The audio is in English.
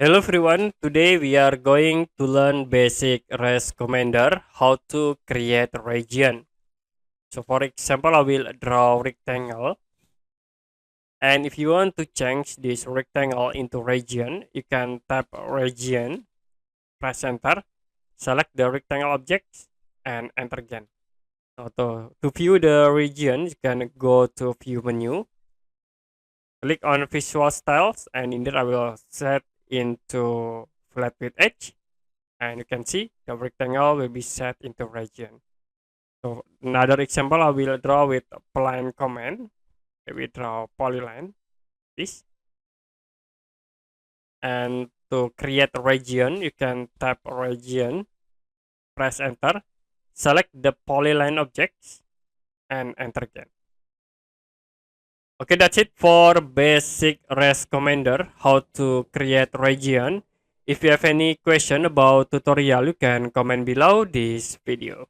Hello everyone, today we are going to learn basic REST commander, how to create a region. So for example, I will draw rectangle, and if you want to change this rectangle into region, you can tap region, press enter, select the rectangle objects, and enter again. So to view the region, you can go to view menu, click on visual styles, and in there I will set into flat with edge. And you can see the rectangle will be set into region. So another example I will draw with a plan command. We draw polyline, this. And to create a region, you can tap region, press enter, select the polyline objects, and enter again. Okay, that's it for basic REST commander, how to create region. If you have any question about tutorial, you can comment below this video.